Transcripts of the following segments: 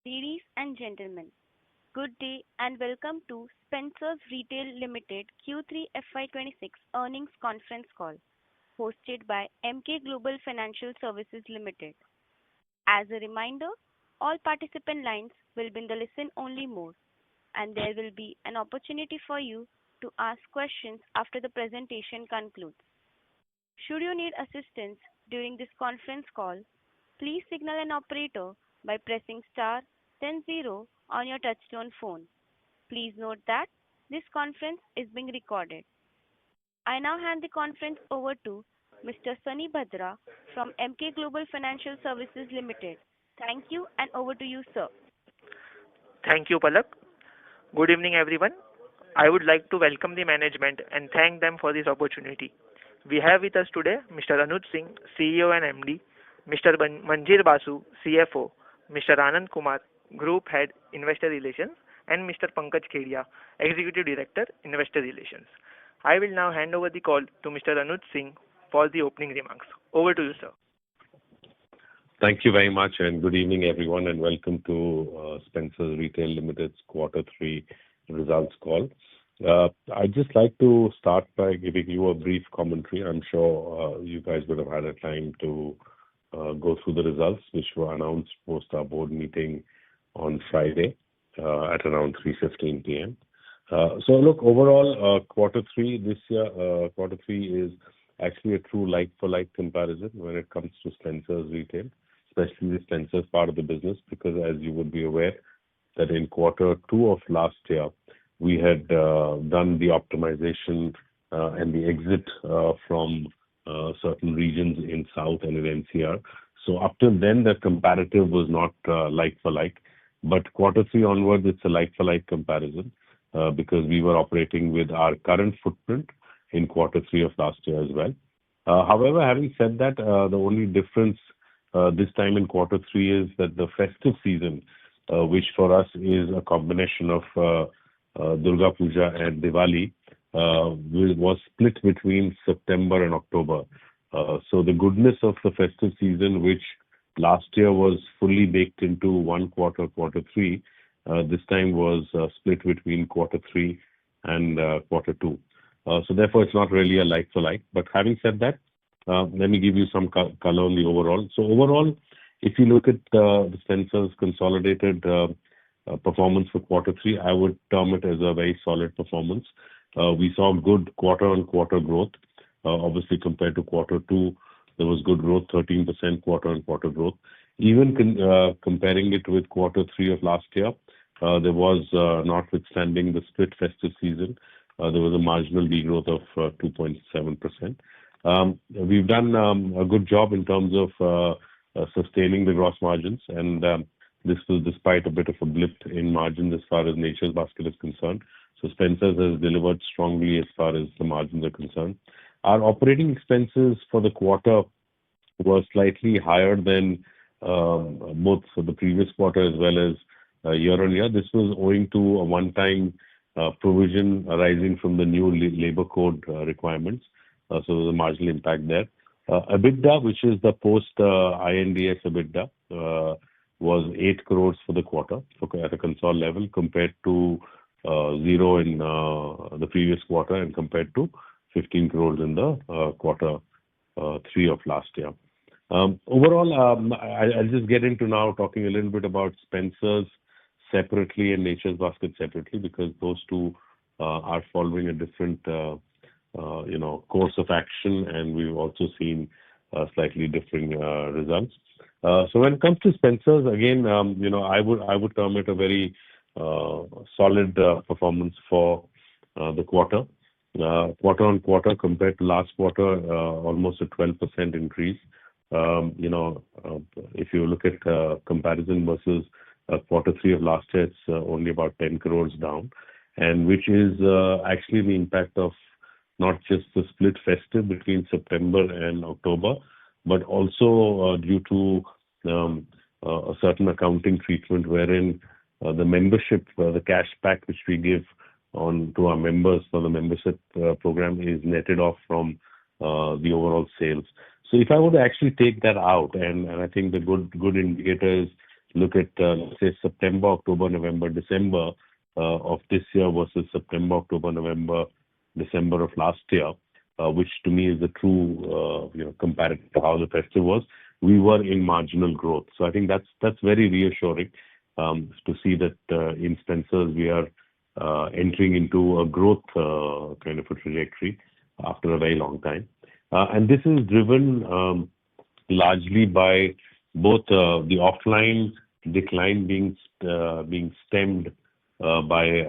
Ladies and gentlemen, good day and welcome to Spencer's Retail Limited Q3 FY26 earnings conference call hosted by Emkay Global Financial Services Limited. As a reminder, all participant lines will be in the listen-only mode, and there will be an opportunity for you to ask questions after the presentation concludes. Should you need assistance during this conference call, please signal an operator by pressing star then zero on your touchtone phone. Please note that this conference is being recorded. I now hand the conference over to Mr. Sunny Bhadra from Emkay Global Financial Services Limited. Thank you, and over to you, sir. Thank you, Palak. Good evening, everyone. I would like to welcome the management and thank them for this opportunity. We have with us today Mr. Anuj Singh, CEO and MD, Mr. Manjir Basu, CFO, Mr. Anand Kumar, Group Head, Investor Relations, and Mr. Pankaj Kedia, Executive Director, Investor Relations. I will now hand over the call to Mr. Anuj Singh for the opening remarks. Over to you, sir. Thank you very much, and good evening, everyone, and welcome to Spencer's Retail Limited's Quarter 3 results call. I'd just like to start by giving you a brief commentary. I'm sure you guys would have had a time to go through the results, which were announced post our board meeting on Friday at around 3:15 p.m. So look, overall, Quarter 3 this year, Quarter 3 is actually a true like-for-like comparison when it comes to Spencer's Retail, especially the Spencer's part of the business, because as you would be aware, that in Quarter 2 of last year, we had done the optimization and the exit from certain regions in South and in NCR. So up till then, the comparative was not like-for-like. But Quarter 3 onwards, it's a like-for-like comparison because we were operating with our current footprint in Quarter 3 of last year as well. However, having said that, the only difference this time in Quarter 3 is that the festive season, which for us is a combination of Durga Puja and Diwali, was split between September and October. So the goodness of the festive season, which last year was fully baked into one quarter, Quarter 3, this time was split between Quarter 3 and Quarter 2. So therefore, it's not really a like-for-like. But having said that, let me give you some color on the overall. So overall, if you look at the Spencer's consolidated performance for Quarter 3, I would term it as a very solid performance. We saw good quarter-on-quarter growth. Obviously, compared to Quarter 2, there was good growth, 13% quarter-on-quarter growth. Even comparing it with Quarter 3 of last year, there was, notwithstanding the split festive season, there was a marginal degrowth of 2.7%. We've done a good job in terms of sustaining the gross margins, and this was despite a bit of a blip in margins as far as Nature's Basket is concerned. So Spencer's has delivered strongly as far as the margins are concerned. Our operating expenses for the quarter were slightly higher than both for the previous quarter as well as year-on-year. This was owing to a one-time provision arising from the new labor code requirements. So there was a marginal impact there. EBITDA, which is the post-INDS EBITDA, was 8 crores for the quarter at a consolidated level compared to 0 in the previous quarter and compared to 15 crores in the Quarter 3 of last year. Overall, I'll just get into now talking a little bit about Spencer's separately and Nature's Basket separately, because those two are following a different course of action, and we've also seen slightly differing results. So when it comes to Spencer's, again, I would term it a very solid performance for the quarter. Quarter-on-quarter compared to last quarter, almost a 12% increase. If you look at comparison versus Quarter 3 of last year, it's only about 10 crores down, and which is actually the impact of not just the split festive between September and October, but also due to a certain accounting treatment wherein the membership, the cash back which we give to our members for the membership program is netted off from the overall sales. So if I were to actually take that out, and I think the good indicator is look at, let's say, September, October, November, December of this year versus September, October, November, December of last year, which to me is the true, comparative to how the festive was, we were in marginal growth. So I think that's very reassuring to see that in Spencer's we are entering into a growth kind of a trajectory after a very long time. And this is driven largely by both the offline decline being stemmed by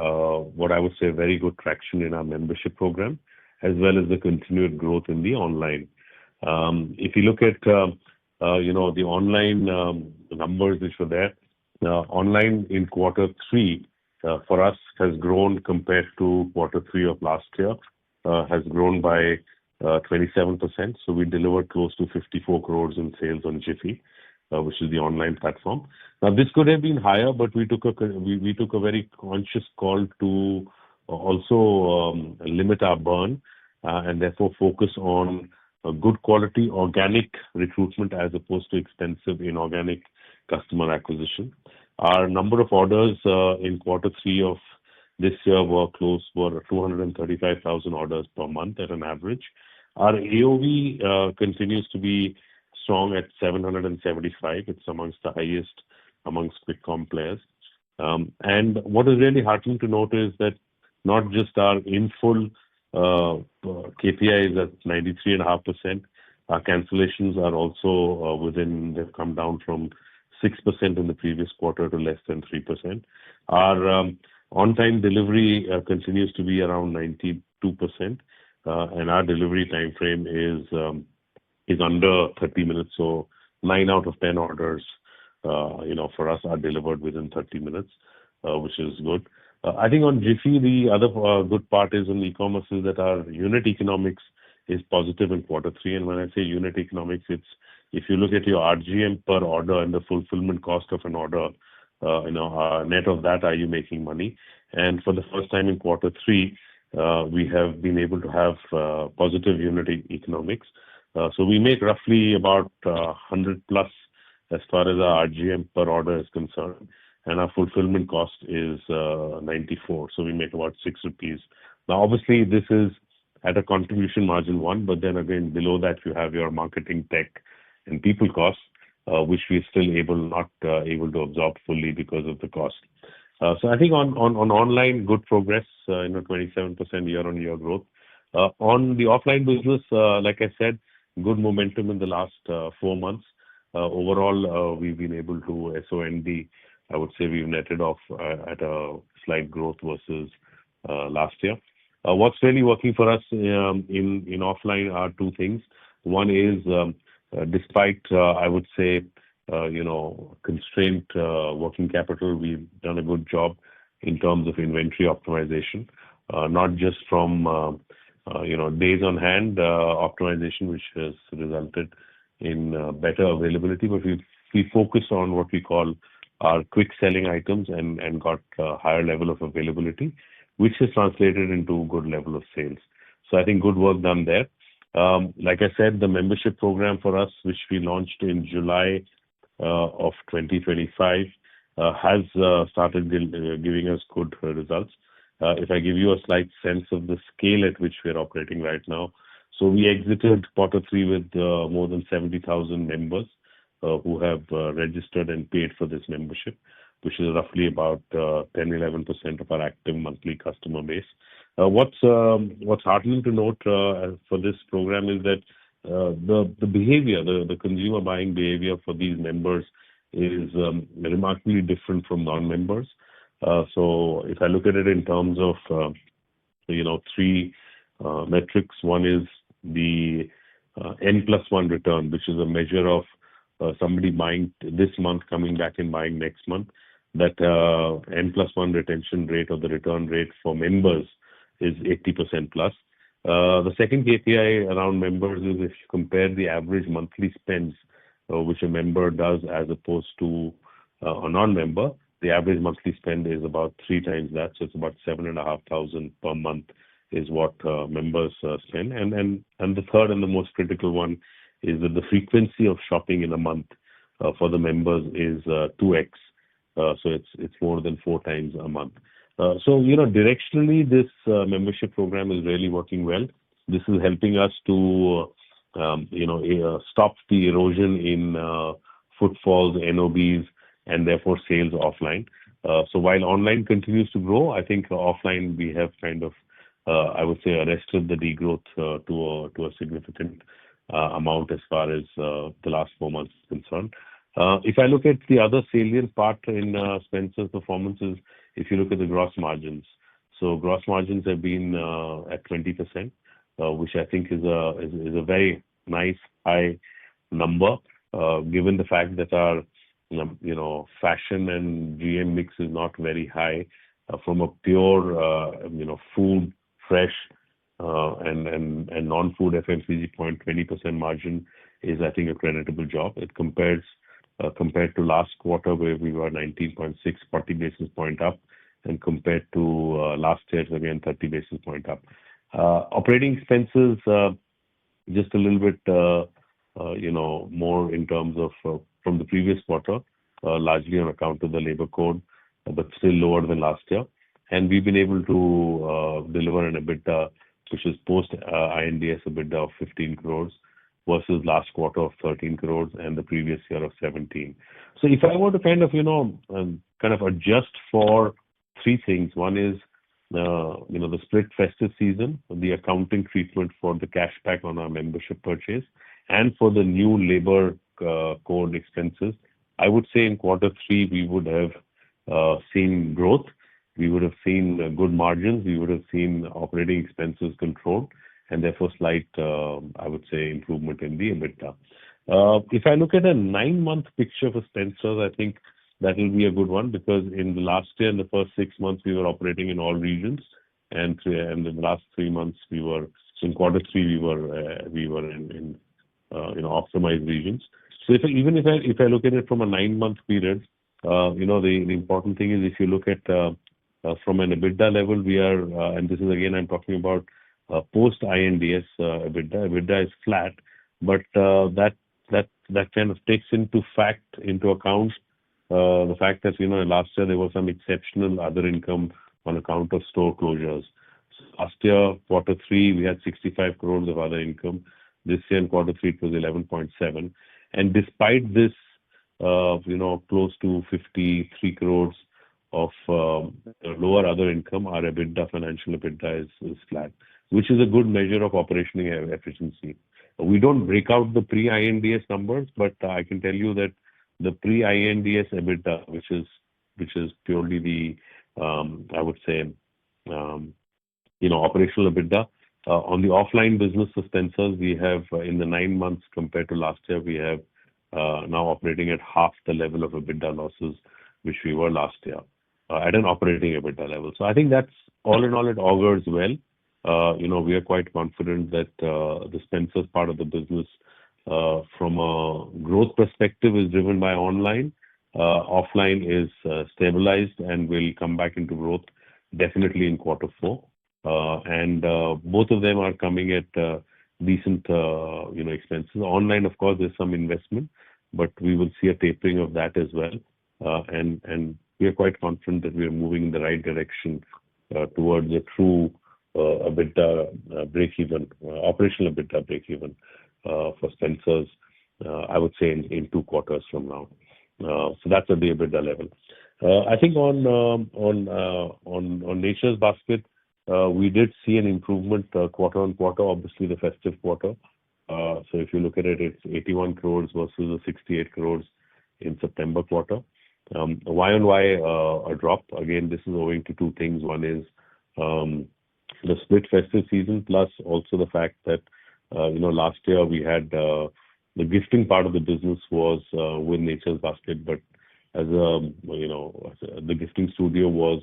what I would say very good traction in our membership program, as well as the continued growth in the online. If you look at the online numbers which were there, online in quarter three for us has grown compared to quarter three of last year, has grown by 27%. So we delivered close to 54 crores in sales on Jiffy, which is the online platform. Now this could have been higher, but we took a very conscious call to also limit our burn and therefore focus on a good quality organic recruitment as opposed to expensive inorganic customer acquisition. Our number of orders in quarter three of this year were 235,000 orders per month at an average. Our AOV continues to be strong at 775. It's amongst the highest amongst quick com players. And what is really heartening to note is that not just our in full KPI is at 93.5%. Our cancellations are also they've come down from 6% in the previous quarter to less than 3%. Our on-time delivery continues to be around 92%, and our delivery time frame is under 30 minutes. So 9 out of 10 orders, for us are delivered within 30 minutes, which is good. I think on Jiffy, the other good part is in e-commerce is that our unit economics is positive in quarter three. And when I say unit economics, it's if you look at your RGM per order and the fulfillment cost of an order, net of that, are you making money? And for the first time in quarter three, we have been able to have positive unit economics. So we make roughly about 100 plus as far as our RGM per order is concerned. And our fulfillment cost is 94. So we make about 6 rupees. Now, obviously, this is at a contribution margin one, but then again, below that, you have your marketing, tech, and people costs, which we're still not able to absorb fully because of the cost. So I think on online, good progress, 27% year-on-year growth. On the offline business, like I said, good momentum in the last 4 months. Overall, we've been able to SOND. I would say we've netted off at a slight growth versus last year. What's really working for us in offline are two things. One is, despite I would say, constraint working capital, we've done a good job in terms of inventory optimization, not just from days on hand optimization, which has resulted in better availability, but we focus on what we call our quick selling items and got a higher level of availability, which has translated into good level of sales. So I think good work done there. Like I said, the membership program for us, which we launched in July of 2025, has started giving us good results. If I give you a slight sense of the scale at which we're operating right now. So we exited quarter three with more than 70,000 members who have registered and paid for this membership, which is roughly about 10-11% of our active monthly customer base. What's heartening to note for this program is that the behavior, the consumer buying behavior for these members is remarkably different from non-members. So if I look at it in terms of three metrics, one is the N+1 return, which is a measure of somebody buying this month, coming back and buying next month. That N+1 retention rate or the return rate for members is 80% plus. The second KPI around members is if you compare the average monthly spends which a member does as opposed to a non-member, the average monthly spend is about 3 times that. So it's about 7,500 per month is what members spend. And the third and the most critical one is that the frequency of shopping in a month for the members is 2x. So it's more than 4 times a month. So directionally, this membership program is really working well. This is helping us to stop the erosion in footfalls, NOBs, and therefore sales offline. So while online continues to grow, I think offline we have kind of, I would say, arrested the degrowth to a significant amount as far as the last 4 months is concerned. If I look at the other salient part in Spencer's performances, if you look at the gross margins, so gross margins have been at 20%, which I think is a very nice high number, given the fact that our fashion and GM mix is not very high. From a pure food, fresh and non-food FMCG point, 20% margin is, I think, a creditable job. It compared to last quarter where we were 19.6, 40 basis point up, and compared to last year's again 30 basis point up. Operating expenses just a little bit more in terms of from the previous quarter, largely on account of the labor code, but still lower than last year. And we've been able to deliver an EBITDA which is post INDS EBITDA of 15 crores versus last quarter of 13 crores and the previous year of 17. So if I were to kind of adjust for three things, one is the split festive season, the accounting treatment for the cashback on our membership purchase, and for the new labor code expenses, I would say in quarter three we would have seen growth. We would have seen good margins. We would have seen operating expenses controlled, and therefore slight, I would say, improvement in the EBITDA. If I look at a 9-month picture for Spencer's, I think that will be a good one, because in the last year, in the first 6 months, we were operating in all regions, and in the last 3 months, in quarter three, we were in optimized regions. So if I look at it from a 9-month period, the important thing is if you look at from an EBITDA level, we are, and this is again I'm talking about post INDS EBITDA. EBITDA is flat, but that kind of takes into account the fact that last year there was some exceptional other income on account of store closures. So last year, quarter three, we had 65 crores of other income. This year in quarter three, it was 11.7. And despite this, close to 53 crores of lower other income, our EBITDA, financial EBITDA is flat, which is a good measure of operational efficiency. We don't break out the pre-INDS numbers, but I can tell you that the pre-INDS EBITDA, which is purely the, I would say, operational EBITDA, on the offline business of Spencer's, we have in the 9 months compared to last year, we have now operating at half the level of EBITDA losses which we were last year at an operating EBITDA level. So I think that's all in all, it augurs well. We are quite confident that the Spencer's part of the business from a growth perspective is driven by online. Offline is stabilized and will come back into growth definitely in quarter four. And both of them are coming at decent expenses. Online, of course, there's some investment, but we will see a tapering of that as well. And we are quite confident that we are moving in the right direction towards a true EBITDA break-even, operational EBITDA break-even for Spencer's, I would say in 2 quarters from now. So that's at the EBITDA level. I think on Nature's Basket, we did see an improvement quarter on quarter, obviously the festive quarter. So if you look at it, it's 81 crores versus the 68 crores in September quarter. Y on Y, a drop. Again, this is owing to 2 things. One is the split festive season, plus also the fact that last year we had the gifting part of the business was with Nature's Basket, but as the gifting studio was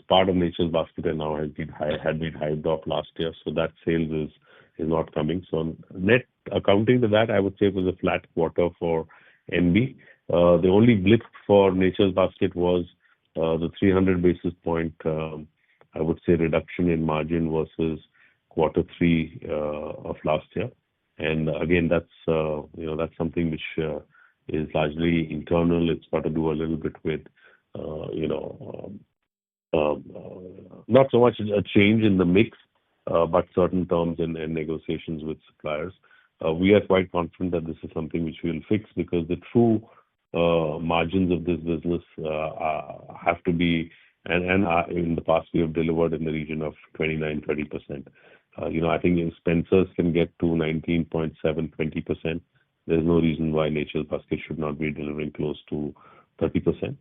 part of Nature's Basket and now had been hived off last year, so that sales is not coming. So net accounting to that, I would say it was a flat quarter for NB. The only blip for Nature's Basket was the 300 basis point, I would say, reduction in margin versus quarter three of last year. And again, that's something which is largely internal. It's got to do a little bit with you know not so much a change in the mix, but certain terms and negotiations with suppliers. We are quite confident that this is something which we will fix, because the true margins of this business have to be, and in the past we have delivered in the region of 29-30%. I think if Spencer's can get to 19.7, 20%, there's no reason why Nature's Basket should not be delivering close to 30%,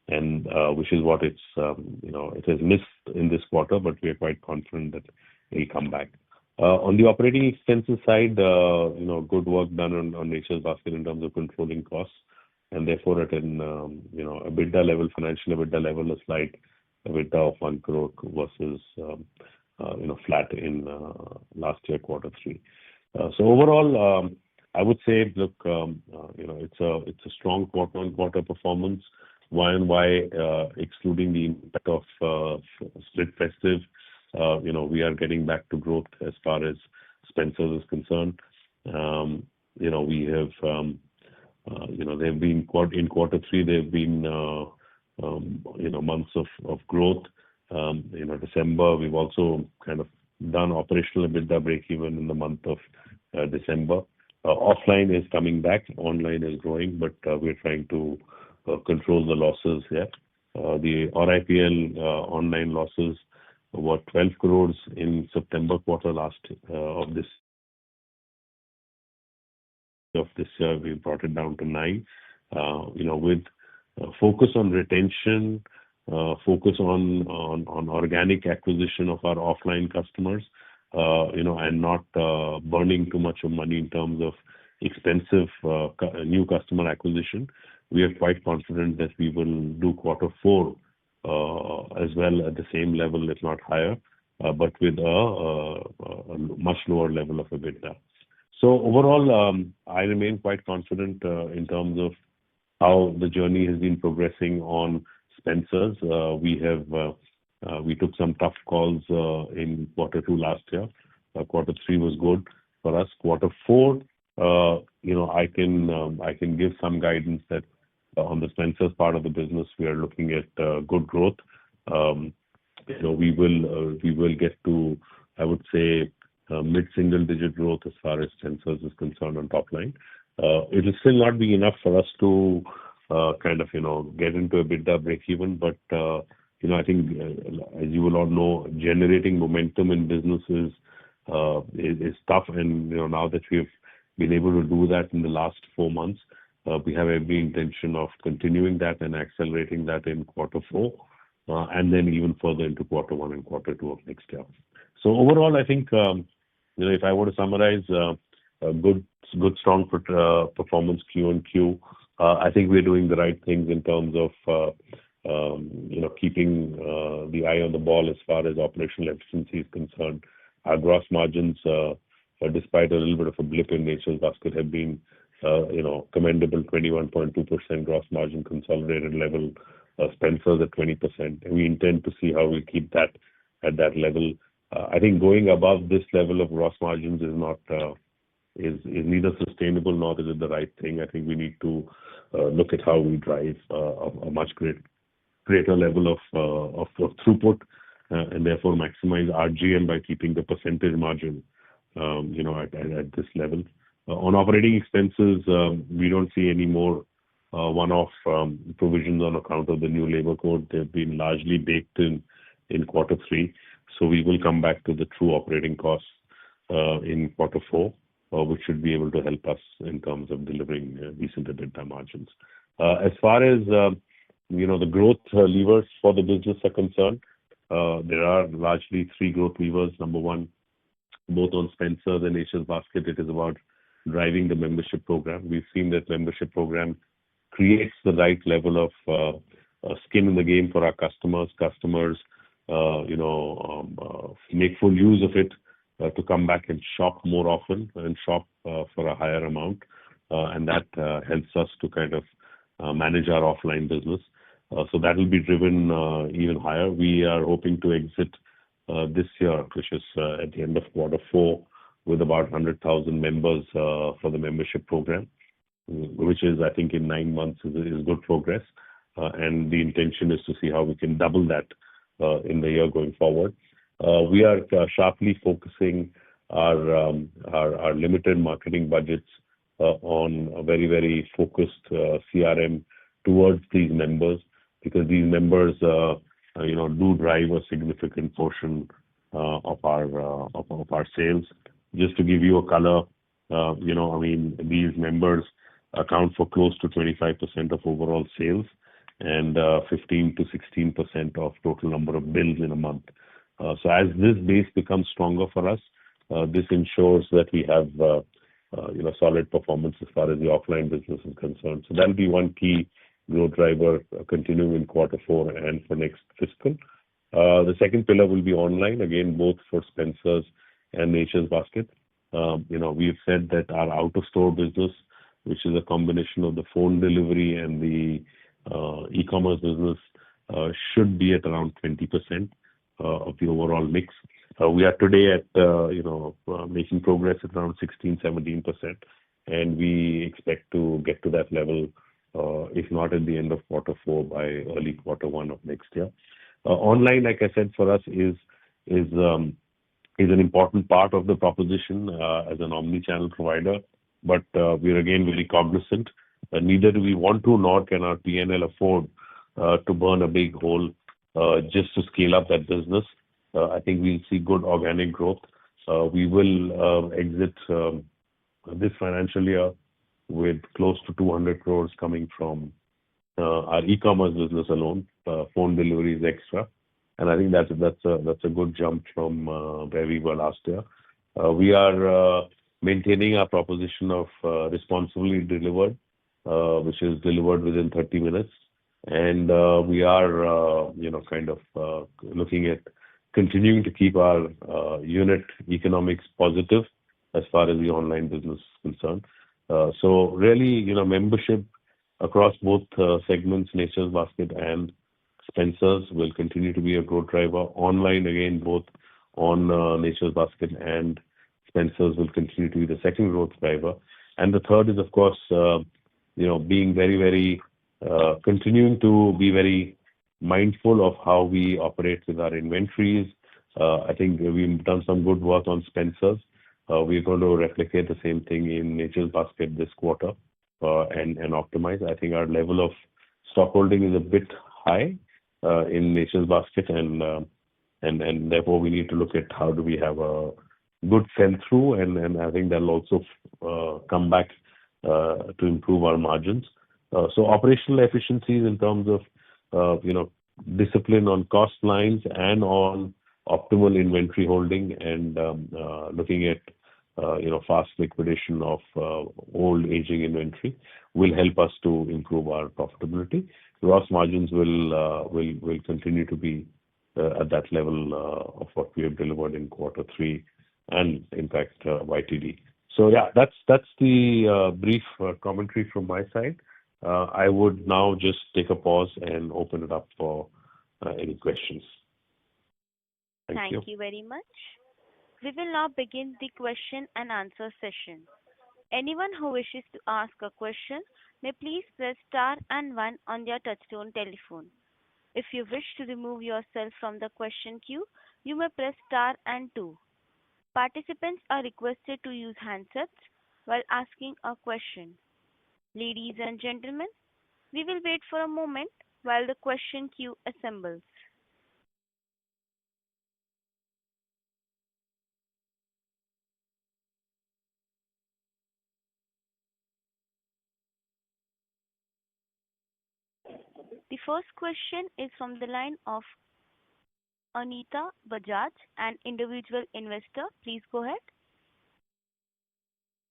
and which is what it has missed in this quarter, but we are quite confident that it'll come back. On the operating expenses side, good work done on Nature's Basket in terms of controlling costs, and therefore at an EBITDA level, financial EBITDA level, a slight EBITDA of 1 crore versus flat in last year quarter 3. So overall, I would say, look, it's a strong quarter-on-quarter performance. Y-on-Y, excluding the impact of split festive, we are getting back to growth as far as Spencer's is concerned. We have, they've been in quarter 3, they've been, months of growth. December, we've also kind of done operational EBITDA break-even in the month of December. Offline is coming back, online is growing, but we're trying to control the losses here. The RIPL online losses were 12 crores in September quarter of this year. We brought it down to 9. With focus on retention, focus on organic acquisition of our offline customers, and not burning too much of money in terms of expensive new customer acquisition. We are quite confident that we will do quarter 4 as well at the same level, if not higher, but with a much lower level of EBITDA. So overall, I remain quite confident in terms of how the journey has been progressing on Spencer's. We took some tough calls in quarter 2 last year. Quarter 3 was good for us. Quarter 4, I can give some guidance that on the Spencer's part of the business, we are looking at good growth. We will get to, I would say, mid-single digit growth as far as Spencer's is concerned on top line. It will still not be enough for us to get into EBITDA break-even, but I think, as you will all know, generating momentum in businesses is tough, and now that we have been able to do that in the last 4 months, we have every intention of continuing that and accelerating that in quarter 4, and then even further into quarter 1 and quarter 2 of next year. So overall, I think, if I were to summarize, a good strong performance Q on Q. I think we're doing the right things in terms of keeping the eye on the ball as far as operational efficiency is concerned. Our gross margins, despite a little bit of a blip in Nature's Basket, have been commendable. 21.2% gross margin consolidated level. Spencer's at 20%. And we intend to see how we keep that at that level. I think going above this level of gross margins is not is neither sustainable nor is it the right thing. I think we need to look at how we drive a much greater level of throughput, and therefore maximize RGM by keeping the percentage margin at this level. On operating expenses, we don't see any more one-off provisions on account of the new labor code. They've been largely baked in quarter 3. So we will come back to the true operating costs in quarter 4, which should be able to help us in terms of delivering decent EBITDA margins. As far as the growth levers for the business are concerned, there are largely 3 growth levers. Number 1, both on Spencer's and Nature's Basket, it is about driving the membership program. We've seen that membership program creates the right level of skin in the game for our customers. Make full use of it to come back and shop more often and shop for a higher amount. And that helps us to kind of manage our offline business. So that will be driven even higher. We are hoping to exit this year, which is at the end of quarter 4, with about 100,000 members for the membership program, which is, I think, in 9 months is good progress. And the intention is to see how we can double that in the year going forward. We are sharply focusing our limited marketing budgets on a very, very focused CRM towards these members, because these members, do drive a significant portion of our sales. Just to give you a color, these members account for close to 25% of overall sales and 15 to 16% of total number of bills in a month. So as this base becomes stronger for us, this ensures that we have solid performance as far as the offline business is concerned. So that'll be one key growth driver continuing in Q4 and for next fiscal. The second pillar will be online, again, both for Spencer's and Nature's Basket. We've said that our out-of-store business, which is a combination of the phone delivery and the e-commerce business, should be at around 20% of the overall mix. We are today at making progress at around 16-17%, and we expect to get to that level, if not at the end of Q4, by early Q1 of next year. Online, like I said, for us is an important part of the proposition as an omni-channel provider, but we're again very cognizant. Neither do we want to, nor can our P&L afford to burn a big hole just to scale up that business. I think we'll see good organic growth. We will exit this financial year with close to 200 crores coming from our e-commerce business alone. Phone delivery is extra, and I think that's a good jump from where we were last year. We are maintaining our proposition of responsibly delivered, which is delivered within 30 minutes, and we are looking at continuing to keep our unit economics positive as far as the online business is concerned. So really, membership across both segments, Nature's Basket and Spencer's, will continue to be a growth driver. Online, again, both on Nature's Basket and Spencer's, will continue to be the second growth driver. And the third is, of course, being very, very continuing to be very mindful of how we operate with our inventories. I think we've done some good work on Spencer's. We're going to replicate the same thing in Nature's Basket this quarter and optimize. I think our level of stock holding is a bit high in Nature's Basket, and therefore we need to look at how do we have a good sell-through, and I think that'll also come back to improve our margins. So operational efficiencies in terms of discipline on cost lines and on optimal inventory holding, and looking at fast liquidation of old aging inventory will help us to improve our profitability. Gross margins will continue to be at that level of what we have delivered in Q3 and in fact YTD. So yeah, that's the brief commentary from my side. I would now just take a pause and open it up for any questions. Thank you. Thank you very much. We will now begin the question and answer session. Anyone who wishes to ask a question may please press star and one on their touchtone telephone. If you wish to remove yourself from the question queue, you may press star and two. Participants are requested to use handsets while asking a question. Ladies and gentlemen, we will wait for a moment while the question queue assembles. The first question is from the line of Anita Bajaj, an individual investor. Please go ahead.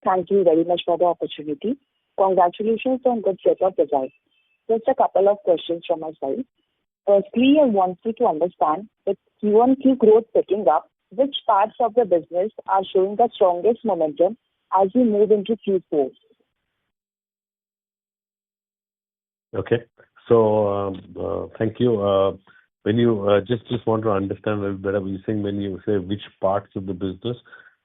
Thank you very much for the opportunity. Congratulations on good set of results. Just a couple of questions from my side. Firstly, I wanted to understand, with Q1Q growth picking up, which parts of the business are showing the strongest momentum as we move into Q4? Okay. So thank you. When you just want to understand a little better, you're saying when you say which parts of the business,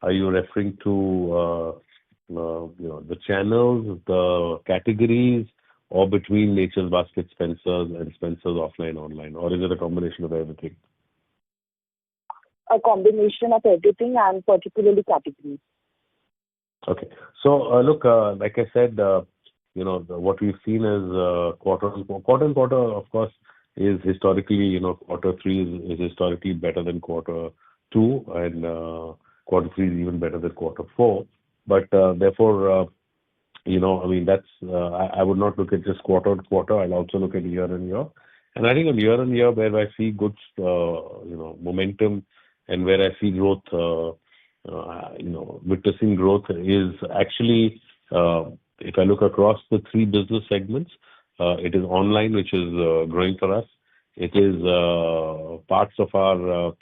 Are you referring to the channels, the categories, or between Nature's Basket, Spencer's, and Spencer's offline, online, or is it a combination of everything? A combination of everything and particularly categories. Okay. So look, like I said, what we've seen is quarter on quarter, of course, is historically, quarter three is historically better than quarter two, and quarter three is even better than quarter four. But therefore, I mean, that's I would not look at just quarter on quarter. I'll also look at year on year. And I think on year on year, where I see good, momentum, and where I see growth, witnessing growth is actually, if I look across the three business segments, it is online, which is growing for us. It is parts of our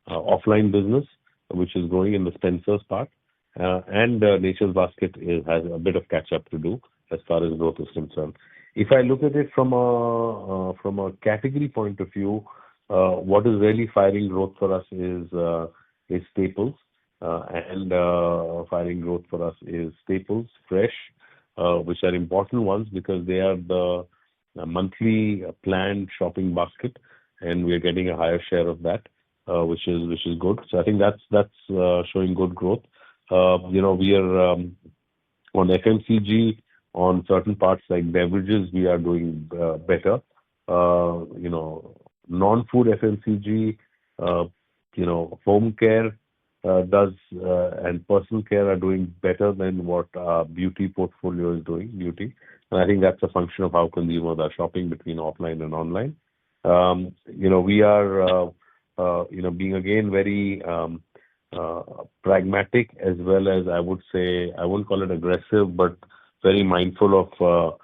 offline business, which is growing in the Spencer's part. And Nature's Basket has a bit of catch up to do as far as growth is concerned. If I look at it from a category point of view, what is really firing growth for us is staples, and firing growth for us is staples, fresh, which are important ones because they are the monthly planned shopping basket, and we are getting a higher share of that, which is good. So I think that's showing good growth. We are on FMCG, on certain parts like beverages, we are doing better. Non-food FMCG, home care does and personal care are doing better than what beauty portfolio is doing, beauty. And I think that's a function of how consumers are shopping between offline and online. We are, being again very pragmatic, as well as, I would say, I won't call it aggressive, but very mindful of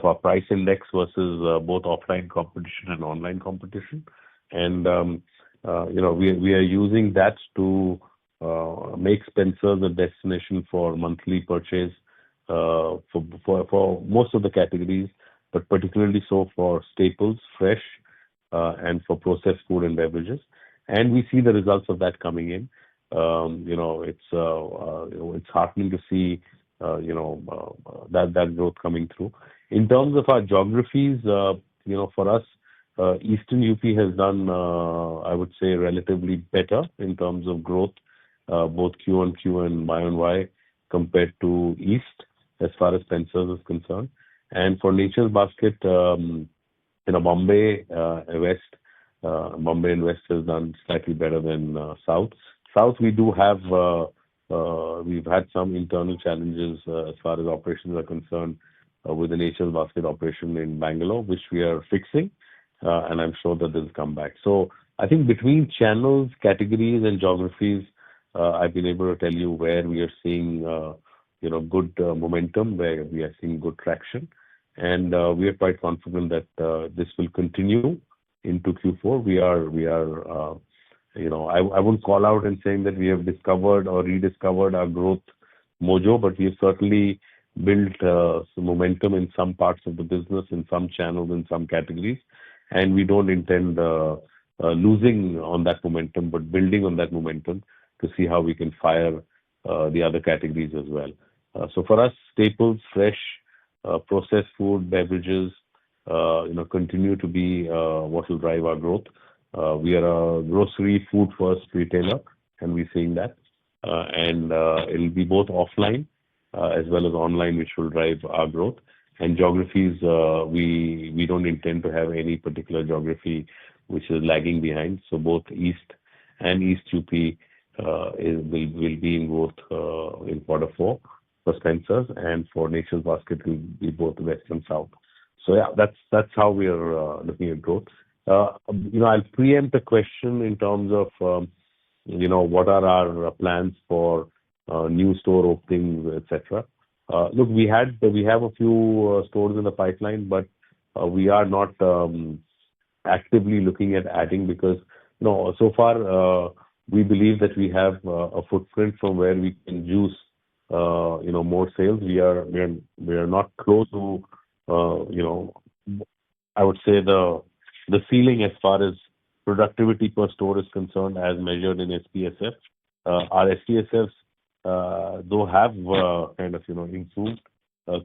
our price index versus both offline competition and online competition. And we are using that to make Spencer's a destination for monthly purchase for most of the categories, but particularly so for staples, fresh, and for processed food and beverages. And we see the results of that coming in. It's heartening to see that growth coming through. In terms of our geographies, for us, Eastern UP has done, I would say, relatively better in terms of growth, both Q on Q and Y on Y, compared to East, as far as Spencer's is concerned. And for Nature's Basket, Bombay and West has done slightly better than South. South, we do have, we've had some internal challenges as far as operations are concerned with the Nature's Basket operation in Bangalore, which we are fixing, and I'm sure that this will come back. So I think between channels, categories, and geographies, I've been able to tell you where we are seeing good momentum, where we are seeing good traction, and we are quite confident that this will continue into Q4. We are I wouldn't call out and saying that we have discovered or rediscovered our growth mojo, but we have certainly built some momentum in some parts of the business, in some channels, in some categories, and we don't intend losing on that momentum, but building on that momentum to see how we can fire the other categories as well. So for us, staples, fresh, processed food, beverages, continue to be what will drive our growth. We are a grocery food first retailer, and we're seeing that. And it'll be both offline as well as online, which will drive our growth. And geographies, we don't intend to have any particular geography which is lagging behind. So both East and East UP will be in growth in quarter four for Spencer's, and for Nature's Basket will be both West and South. So yeah, that's how we are looking at growth. I'll preempt a question in terms of what are our plans for new store openings, etc. Look, we have a few stores in the pipeline, but we are not actively looking at adding because so far we believe that we have a footprint from where we can juice more sales. We are not close to I would say the ceiling as far as productivity per store is concerned, as measured in SPSF. Our SPSFs though have kind of improved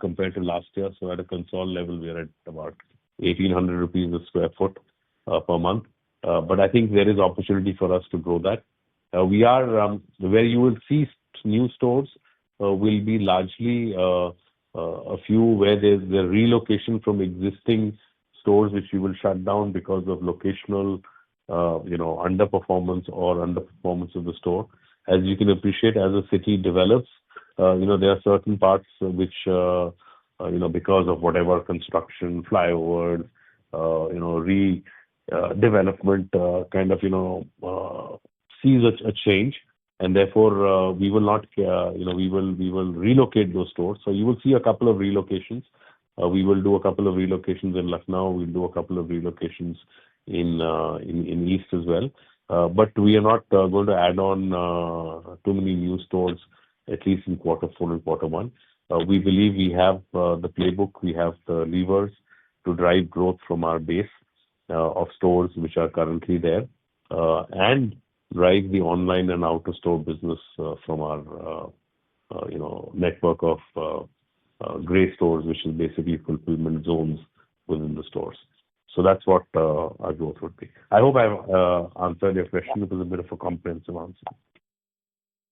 compared to last year. So at a console level, we are at about 1,800 rupees a square foot per month. But I think there is opportunity for us to grow that. We are where you will see new stores will be largely a few where there's the relocation from existing stores which we will shut down because of locational underperformance or underperformance of the store. As you can appreciate, as a city develops, there are certain parts which because of whatever construction, flyovers, development kind of sees a change, and therefore we will not we will relocate those stores. So you will see a couple of relocations. We will do a couple of relocations in Lucknow. We'll do a couple of relocations in East as well. But we are not going to add on too many new stores, at least in quarter 4 and quarter 1. We believe we have the playbook, we have the levers to drive growth from our base of stores which are currently there, and drive the online and out-of-store business from our network of gray stores, which is basically fulfillment zones within the stores. So that's what our growth would be. I hope I've answered your question. It was a bit of a comprehensive answer.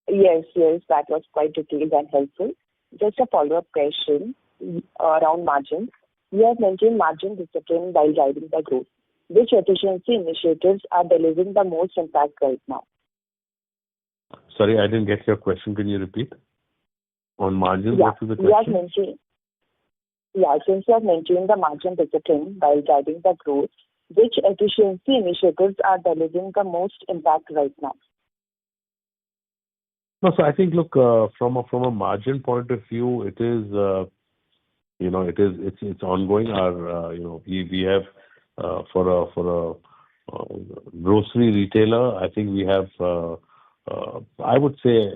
Yes, that was quite detailed and helpful. Just a follow-up question around margins. You have mentioned margin discipline while guiding the growth. Which efficiency initiatives are delivering the most impact right now? Sorry, I didn't get your question. Can you repeat? On margins, what was the question? Since you have mentioned the margin discipline while guiding the growth, which efficiency initiatives are delivering the most impact right now? No, so I think, look, from a margin point of view, it is, it's ongoing. Our, we have for a grocery retailer, I think we have, I would say,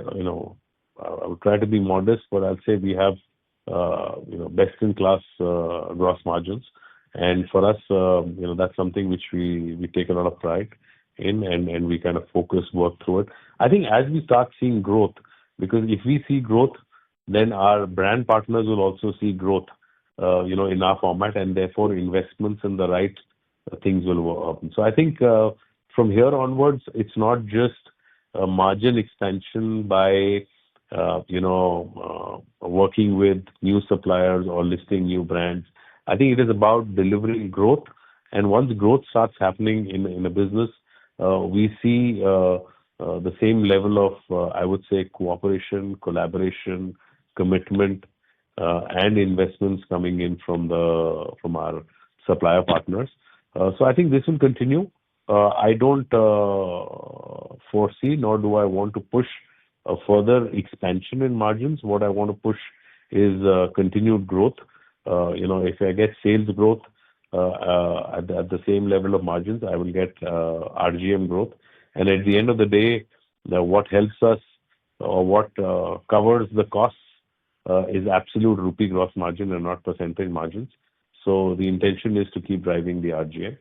I would try to be modest, but I'll say we have, best in class gross margins. And for us, that's something which we take a lot of pride in, and we kind of work through it. I think as we start seeing growth, because if we see growth, then our brand partners will also see growth, in our format, and therefore investments in the right things will happen. So I think from here onwards, it's not just a margin expansion by working with new suppliers or listing new brands. I think it is about delivering growth. And once growth starts happening in a business, we see the same level of, I would say, cooperation, collaboration, commitment, and investments coming in from our supplier partners. So I think this will continue. I don't foresee, nor do I want to push a further expansion in margins. What I want to push is continued growth. If I get sales growth at the same level of margins, I will get RGM growth. And at the end of the day, what helps us or what covers the costs is absolute rupee gross margin and not percentage margins. So the intention is to keep driving the RGM,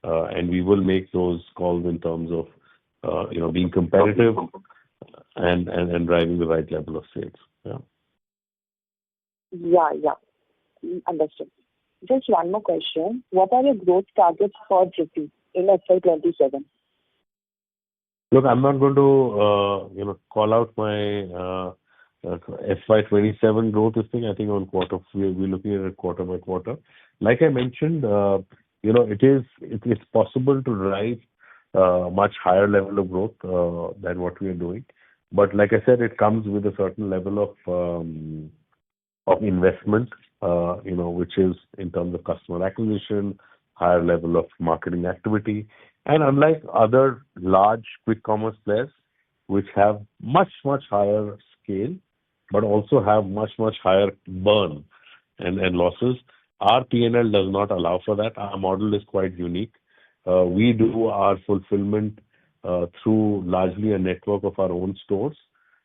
and we will make those calls in terms of being competitive and driving the right level of sales. Yeah. Understood. Just one more question. What are your growth targets for GP in FY27? Look, I'm not going to call out my FY27 growth thing. I think on quarter, we're looking at it quarter by quarter. Like I mentioned, it's possible to drive much higher level of growth than what we are doing. But like I said, it comes with a certain level of investment, which is in terms of customer acquisition, higher level of marketing activity. And unlike other large quick commerce players, which have much, much higher scale, but also have much, much higher burn and losses, our P&L does not allow for that. Our model is quite unique. We do our fulfillment through largely a network of our own stores,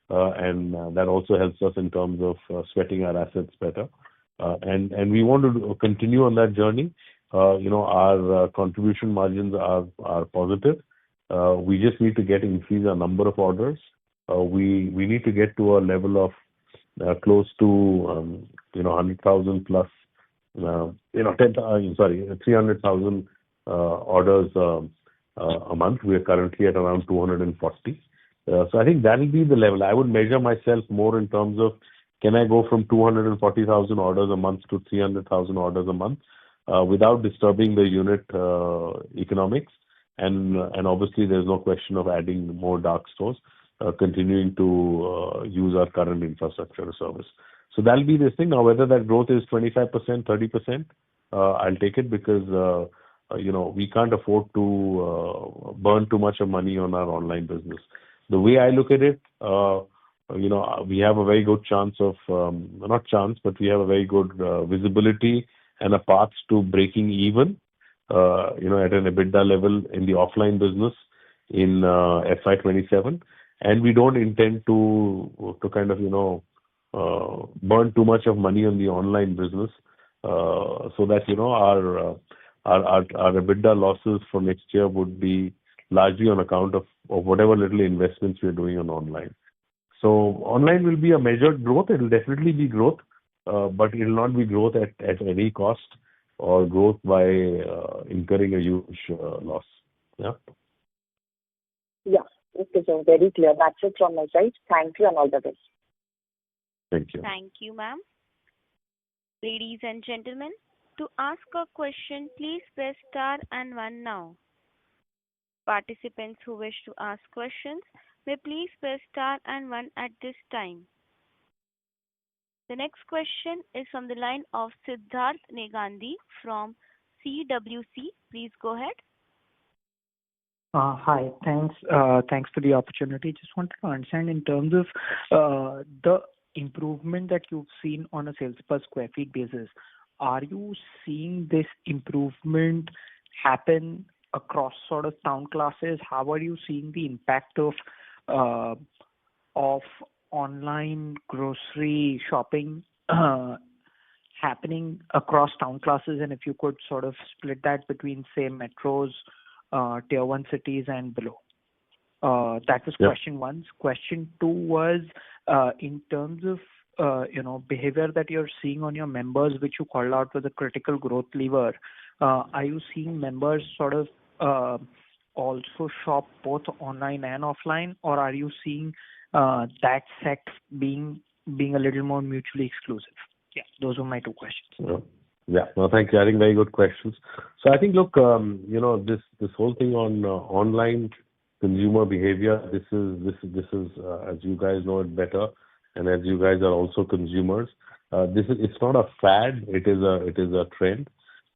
and that also helps us in terms of sweating our assets better. And we want to continue on that journey. Our contribution margins are positive. We just need to increase our number of orders we need to get to a level of close to 100,000 plus 300,000 orders a month. We are currently at around 240. So I think that will be the level. I would measure myself more in terms of, can I go from 240,000 orders a month to 300,000 orders a month without disturbing the unit economics? And obviously, there's no question of adding more dark stores, continuing to use our current infrastructure service. So that'll be this thing. Now, whether that growth is 25%, 30%, I'll take it, because we can't afford to burn too much of money on our online business. The way I look at it, we have a very good chance of, not chance, but we have a very good visibility and a path to breaking even, at an EBITDA level in the offline business in FY27. And we don't intend to kind of, burn too much of money on the online business, so that, our EBITDA losses for next year would be largely on account of whatever little investments we're doing on online. So online will be a measured growth. It will definitely be growth, but it will not be growth at any cost or growth by incurring a huge loss. Yeah. Yeah. Okay, so very clear. That's it from my side. Thank you and all the best. Thank you. Thank you, ma'am. Ladies and gentlemen, to ask a question, please press star and one now. Participants who wish to ask questions may please press star and one at this time. The next question is from the line of Siddharth Negandhi from CWC. Please go ahead. Hi. Thanks for the opportunity. Just wanted to understand in terms of the improvement that you've seen on a sales per square feet basis. Are you seeing this improvement happen across sort of town classes? How are you seeing the impact of online grocery shopping happening across town classes? And if you could sort of split that between, say, metros, tier 1 cities and below. That was question one. Question two was in terms of behavior that you're seeing on your members, which you called out was a critical growth lever. Are you seeing members sort of also shop both online and offline, or are you seeing that set being a little more mutually exclusive? Yeah, those were my two questions. Yeah. No, thank you. I think very good questions. So I think, look, this whole thing on online consumer behavior, this is as you guys know it better, and as you guys are also consumers, it's not a fad. It is a trend,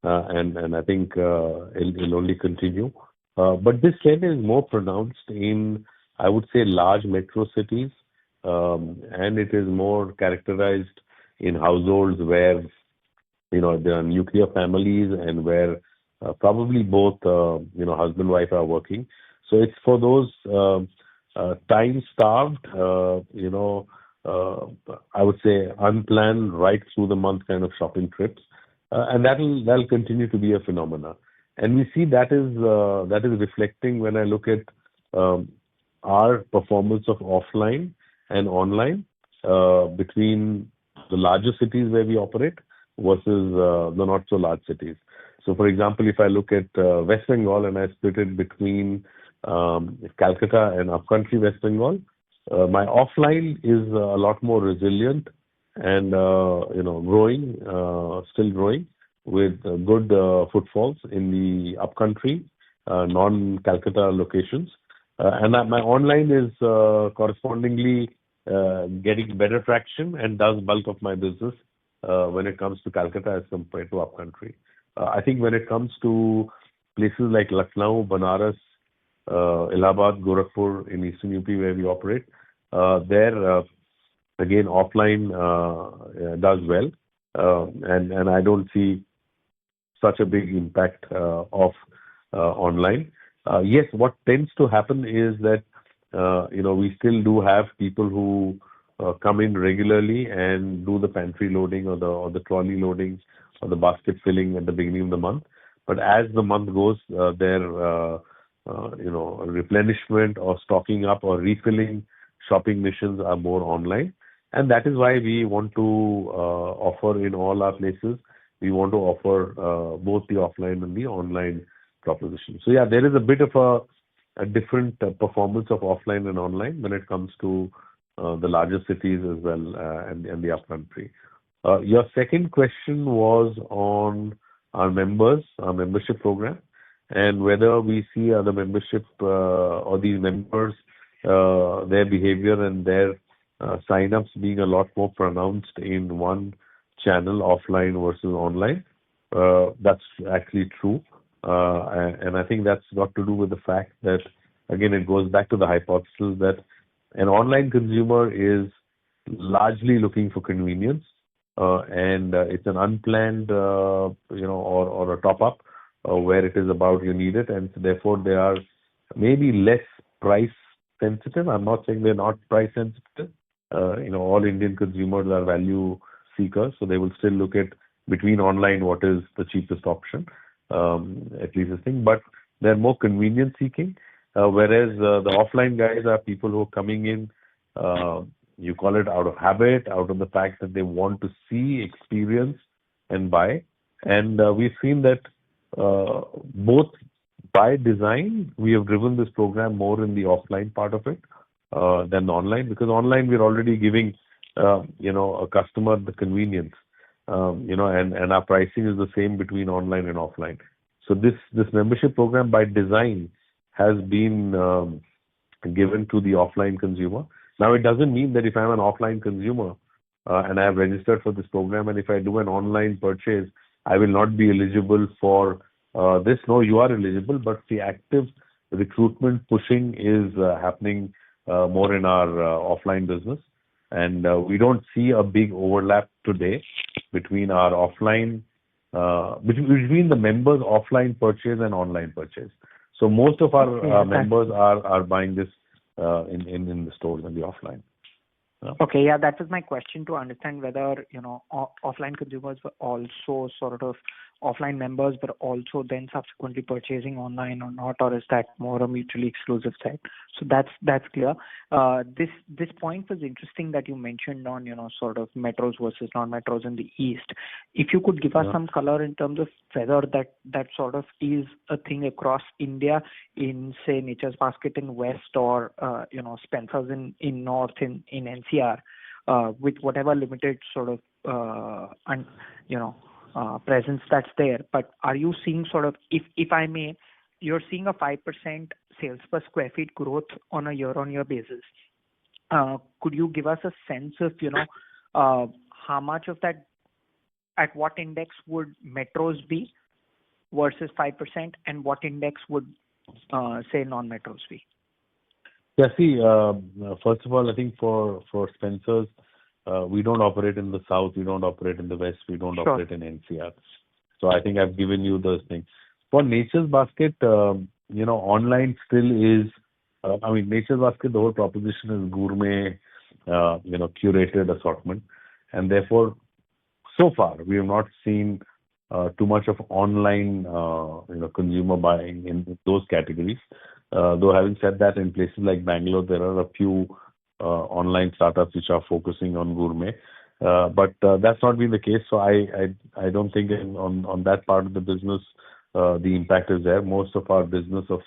and I think it'll only continue. But this trend is more pronounced in, I would say, large metro cities, and it is more characterized in households where there are nuclear families and where probably both husband and wife are working. So it's for those time-starved, I would say unplanned, right through the month kind of shopping trips, and that'll continue to be a phenomena. And we see that is reflecting when I look at our performance of offline and online between the larger cities where we operate versus the not so large cities. So, for example, if I look at West Bengal and I split it between Calcutta and upcountry West Bengal, my offline is a lot more resilient and growing, still growing with good footfalls in the upcountry, non-Calcutta locations, and my online is correspondingly getting better traction and does bulk of my business when it comes to Calcutta as compared to upcountry. I think when it comes to places like Lucknow, Banaras, Allahabad, Gorakhpur in Eastern UP where we operate, there again offline does well, and I don't see such a big impact of online. Yes, what tends to happen is that we still do have people who come in regularly and do the pantry loading or the trolley loadings or the basket filling at the beginning of the month. But as the month goes, their replenishment or stocking up or refilling shopping missions are more online. And that is why we want to offer in all our places, we want to offer both the offline and the online proposition. So yeah, there is a bit of a different performance of offline and online when it comes to the larger cities as well and the upfront pre. Your second question was on our members, our membership program, and whether we see the membership or these members, their behavior and their sign-ups being a lot more pronounced in one channel, offline versus online. That's actually true. And I think that's got to do with the fact that, again, it goes back to the hypothesis that an online consumer is largely looking for convenience, and it's an unplanned, or a top-up where it is about you need it, and so therefore they are maybe less price sensitive. I'm not saying they're not price sensitive. All Indian consumers are value seekers, so they will still look at between online what is the cheapest option, at least this thing. But they're more convenience seeking, whereas the offline guys are people who are coming in, you call it out of habit, out of the fact that they want to see, experience, and buy. And we've seen that both by design, we have driven this program more in the offline part of it than online, because online we're already giving a customer the convenience, and our pricing is the same between online and offline. So this membership program by design has been given to the offline consumer. Now, it doesn't mean that if I'm an offline consumer and I have registered for this program, and if I do an online purchase, I will not be eligible for this. No, you are eligible, but the active recruitment pushing is happening more in our offline business. And we don't see a big overlap today between our offline, between the members' offline purchase and online purchase. So most of our members are buying this in the stores and the offline. Okay, yeah, that was my question, to understand whether, offline consumers were also offline members, but also then subsequently purchasing online or not, or is that more a mutually exclusive set? So that's clear. This point was interesting that you mentioned on, metros versus non-metros in the East. If you could give us some color in terms of whether that sort of is a thing across India in, say, Nature's Basket in West, or, Spencer's in North, in NCR, with whatever limited sort of, presence that's there. But are you seeing if I may, you're seeing a 5% sales per square feet growth on a year-on-year basis. Could you give us a sense of, how much of that, at what index would metros be versus 5%, and what index would, say, non-metros be? Yeah, see, first of all, I think for Spencer's, we don't operate in the South, we don't operate in the West, we don't operate in NCR. So I think I've given you those things. For Nature's Basket, online still is, Nature's Basket, the whole proposition is gourmet, curated assortment. And therefore, so far, we have not seen too much of online, consumer buying in those categories. Though having said that, in places like Bangalore, there are a few online startups which are focusing on gourmet. But that's not been the case. So I don't think on that part of the business, the impact is there. Most of our business of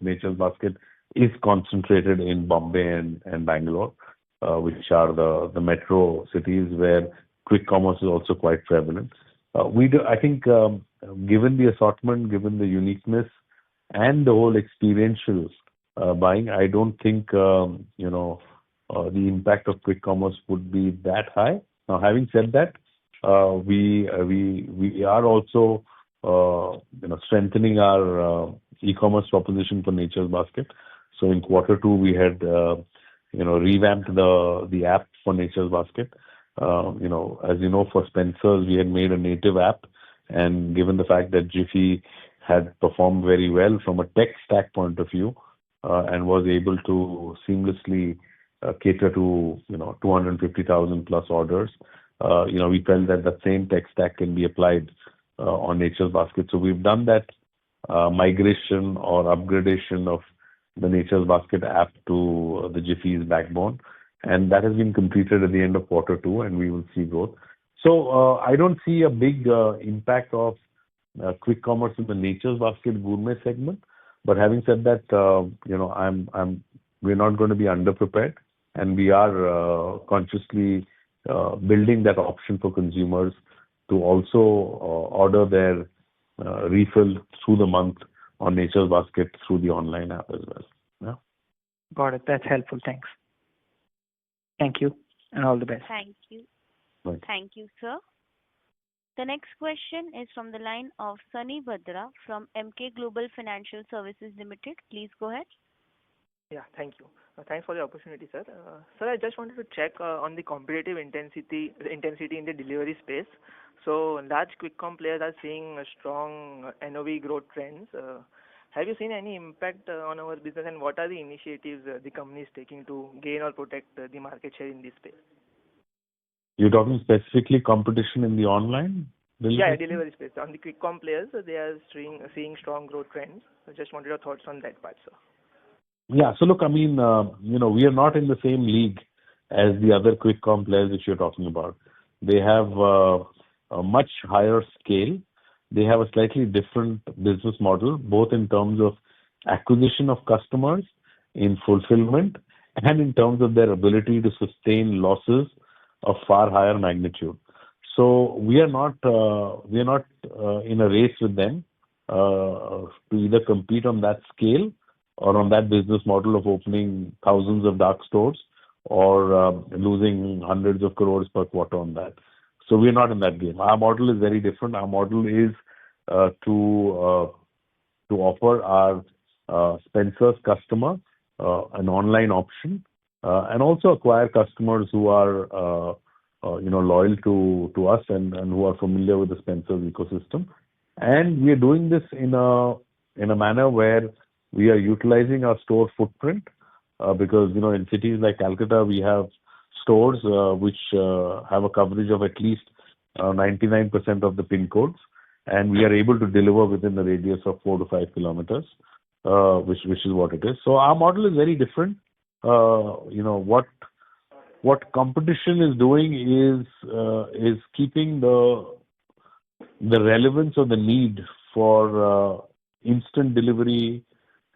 Nature's Basket is concentrated in Bombay and Bangalore, which are the metro cities where quick commerce is also quite prevalent. I think, given the assortment, given the uniqueness, and the whole experiential buying, I don't think the impact of quick commerce would be that high. Now, having said that, we are also strengthening our e-commerce proposition for Nature's Basket. So in Q2, we had revamped the app for Nature's Basket. As you know, for Spencer's, we had made a native app, and given the fact that Jiffy had performed very well from a tech stack point of view, and was able to seamlessly cater to 250,000 plus orders, we felt that the same tech stack can be applied on Nature's Basket. So we've done that migration or upgradation of the Nature's Basket app to the Jiffy's backbone, and that has been completed at the end of quarter two, and we will see growth. So I don't see a big impact of quick commerce in the Nature's Basket gourmet segment. But having said that, we're not going to be underprepared, and we are consciously building that option for consumers to also order their refill through the month on Nature's Basket through the online app as well. Yeah. Got it. That's helpful. Thanks. Thank you, and all the best. Thank you. Right. Thank you, sir. The next question is from the line of Sunny Bhadra from Emkay Global Financial Services Limited. Please go ahead. Yeah, thank you. Thanks for the opportunity, sir. Sir, I just wanted to check on the competitive intensity in the delivery space. So large quick com players are seeing a strong NOV growth trends. Have you seen any impact on our business, and what are the initiatives the company is taking to gain or protect the market share in this space? You're talking specifically competition in the online delivery? Yeah, delivery space. On the quick com players, they are seeing strong growth trends. I just wanted your thoughts on that part, sir. Yeah. So look, I mean, we are not in the same league as the other quick com players which you're talking about. They have a much higher scale. They have a slightly different business model, both in terms of acquisition of customers, in fulfillment, and in terms of their ability to sustain losses of far higher magnitude. So we are not in a race with them to either compete on that scale or on that business model of opening thousands of dark stores or losing hundreds of crores per quarter on that. So we're not in that game. Our model is very different. Our model is to offer our Spencer's customer an online option and also acquire customers who are loyal to us and who are familiar with the Spencer's ecosystem. And we are doing this in a manner where we are utilizing our store footprint because in cities like Calcutta we have stores which have a coverage of at least 99% of the pin codes, and we are able to deliver within a radius of 4 to 5 kilometers, which is what it is. So our model is very different. What competition is doing is keeping the relevance or the need for instant delivery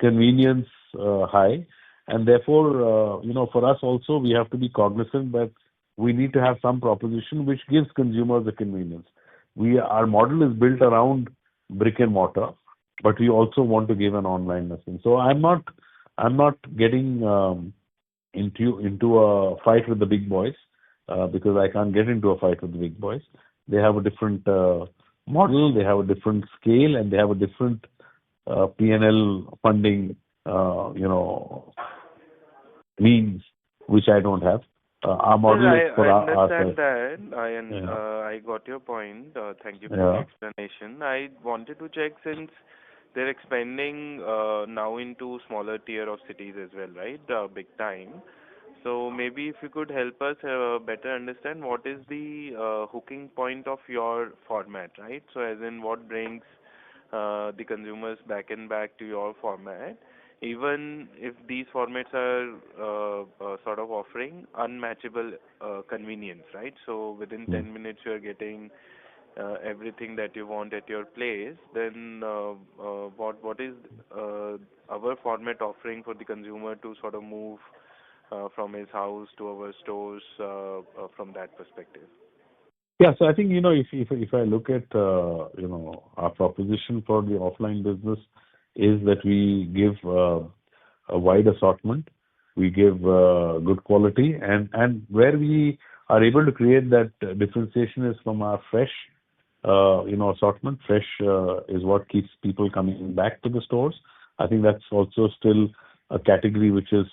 convenience high, and therefore for us also we have to be cognizant that we need to have some proposition which gives consumers the convenience. Our model is built around brick and mortar, but we also want to give an online message. So I'm not getting into a fight with the big boys because I can't get into a fight with the big boys. They have a different model, they have a different scale, and they have a different P&L funding means which I don't have. Our model is for I understand that. I got your point. Thank you for the explanation. I wanted to check, since they're expanding now into smaller tier of cities as well, right? Big time. So maybe if you could help us better understand what is the hooking point of your format, right? So as in what brings the consumers back to your format, even if these formats are sort of offering unmatchable convenience, right? So within 10 minutes you are getting everything that you want at your place, then what is our format offering for the consumer to sort of move from his house to our stores from that perspective? Yeah, so I think if I look at our proposition for the offline business is that we give a wide assortment, we give good quality, and where we are able to create that differentiation is from our fresh assortment. Fresh is what keeps people coming back to the stores. I think that's also still a category which is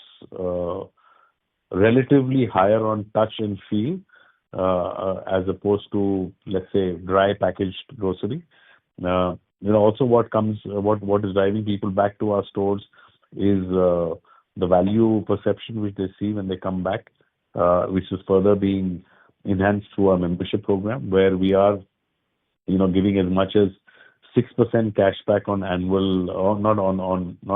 relatively higher on touch and feel as opposed to, let's say, dry packaged grocery. Also what is driving people back to our stores is the value perception which they see when they come back, which is further being enhanced through our membership program, where we are giving as much as 6% cash back on annual, or not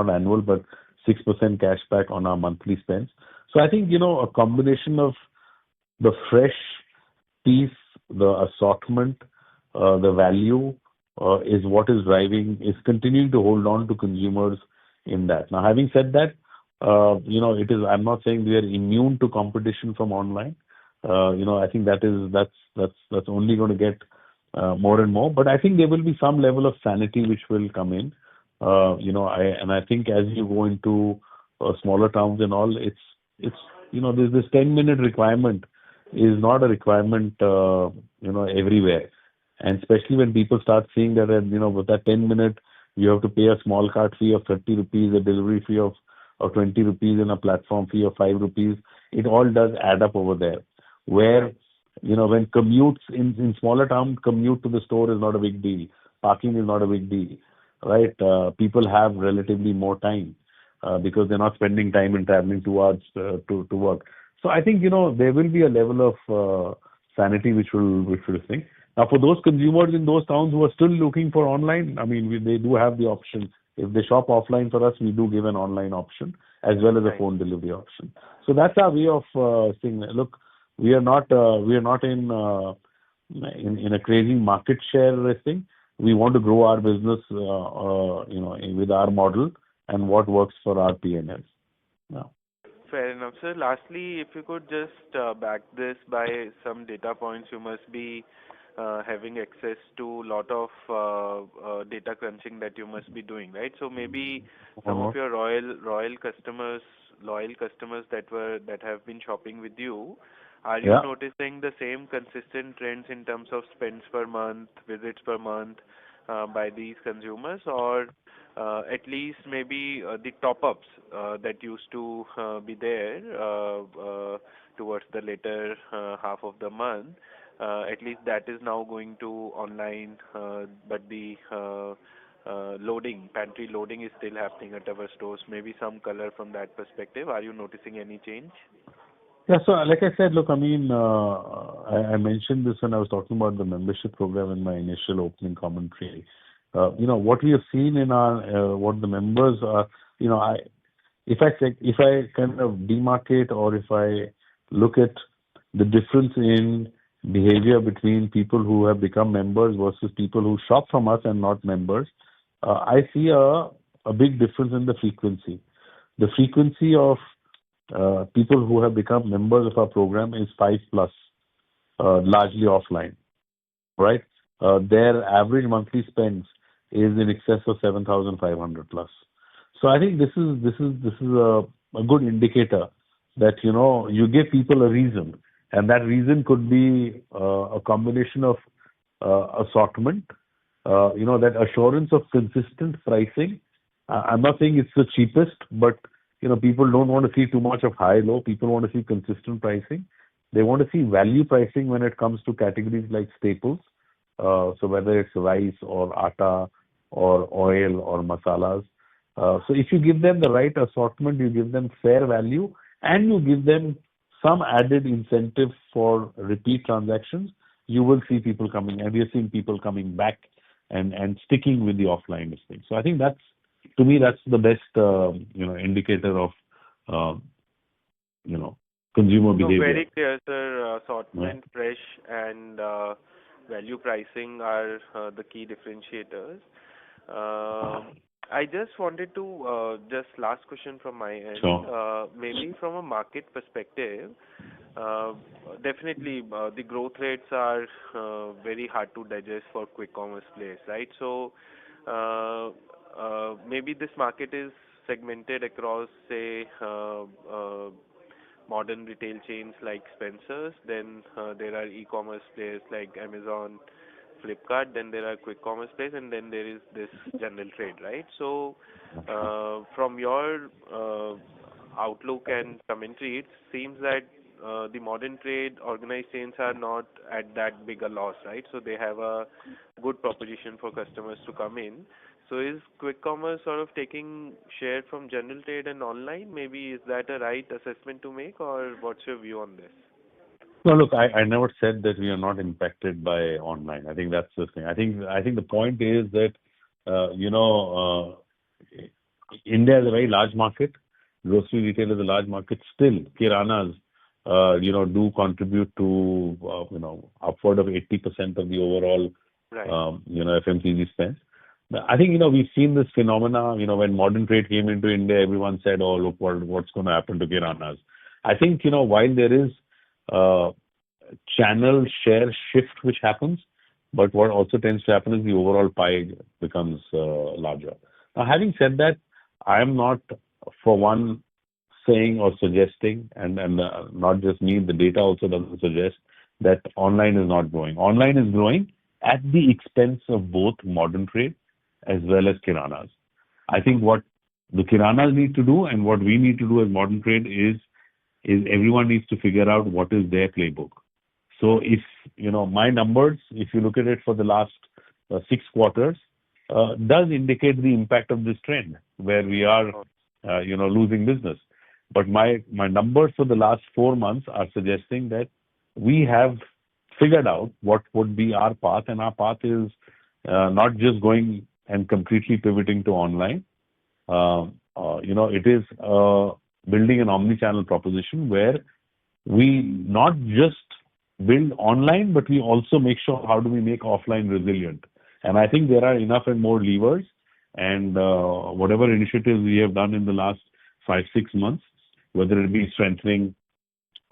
annual, but 6% cashback on our monthly spends. So I think, a combination of the fresh piece, the assortment, the value is what is continuing to hold on to consumers in that. Now, having said that, I'm not saying we are immune to competition from online. I think that's only going to get more and more. But I think there will be some level of sanity which will come in. I think as you go into smaller towns and all, this 10-minute requirement is not a requirement, everywhere. And especially when people start seeing that, with that 10-minute, you have to pay a small cart fee of 30 rupees, a delivery fee of 20 rupees, and a platform fee of 5 rupees. It all does add up over there. Where, when commutes in smaller towns, commute to the store is not a big deal. Parking is not a big deal, right? People have relatively more time because they're not spending time in traveling 2 hours to work. So I think, there will be a level of sanity which will sing. Now, for those consumers in those towns who are still looking for online, I mean, they do have the option. If they shop offline for us, we do give an online option as well as a phone delivery option. So that's our way of saying, look, we are not in a crazy market share thing. We want to grow our business, with our model and what works for our P&Ls. Yeah. Fair enough, sir. Lastly, if you could just back this by some data points, you must be having access to a lot of data crunching that you must be doing, right? So maybe some of your loyal customers that have been shopping with you, are you noticing the same consistent trends in terms of spends per month, visits per month by these consumers, or at least maybe the top-ups that used to be there towards the later half of the month? At least that is now going to online, but the pantry loading is still happening at our stores. Maybe some color from that perspective. Are you noticing any change? Yeah, so like I said, look, I mean, I mentioned this when I was talking about the membership program in my initial opening commentary. What we have seen in what the members are, if I kind of demarcate or if I look at the difference in behavior between people who have become members versus people who shop from us and not members, I see a big difference in the frequency. The frequency of people who have become members of our program is 5+, largely offline, right? Their average monthly spends is in excess of 7,500 plus. So I think this is a good indicator that you give people a reason, and that reason could be a combination of assortment, that assurance of consistent pricing. I'm not saying it's the cheapest, but people don't want to see too much of high-low. People want to see consistent pricing. They want to see value pricing when it comes to categories like staples. So whether it's rice or atta or oil or masalas. So if you give them the right assortment, you give them fair value, and you give them some added incentive for repeat transactions, you will see people coming, and we are seeing people coming back and sticking with the offline listing. So I think to me, that's the best, indicator of, consumer behavior. Very clear, sir. Assortment, fresh, and value pricing are the key differentiators. I just wanted to, just last question from my end. Sure. Maybe from a market perspective, definitely the growth rates are very hard to digest for quick commerce players, right? So maybe this market is segmented across, say, modern retail chains like Spencer's, then there are e-commerce players like Amazon, Flipkart, then there are quick commerce players, and then there is this general trade, right? So from your outlook and commentary, it seems that the modern trade organized chains are not at that big a loss, right? So they have a good proposition for customers to come in. So is quick commerce sort of taking share from general trade and online? Maybe is that a right assessment to make, or what's your view on this? No, look, I never said that we are not impacted by online. I think that's the thing. I think the point is that, India is a very large market. Grocery retail is a large market. Still, kiranas, do contribute to, upward of 80% of the overall, Right. FMCG spend. I think, we've seen this phenomena, when modern trade came into India, everyone said, oh, look, what's going to happen to kiranas. I think, while there is channel share shift which happens, but what also tends to happen is the overall pie becomes larger. Now, having said that, I am not, for one, saying or suggesting, and not just me, the data also doesn't suggest that online is not growing. Online is growing at the expense of both modern trade as well as kiranas. I think what the kiranas need to do and what we need to do as modern trade is everyone needs to figure out what is their playbook. So if, my numbers, if you look at it for the last 6 quarters, does indicate the impact of this trend where we are, losing business. But my numbers for the last 4 months are suggesting that we have figured out what would be our path, and our path is not just going and completely pivoting to online. It is building an omni-channel proposition where we not just build online, but we also make sure how do we make offline resilient. And I think there are enough and more levers, and whatever initiatives we have done in the last 5-6 months, whether it be strengthening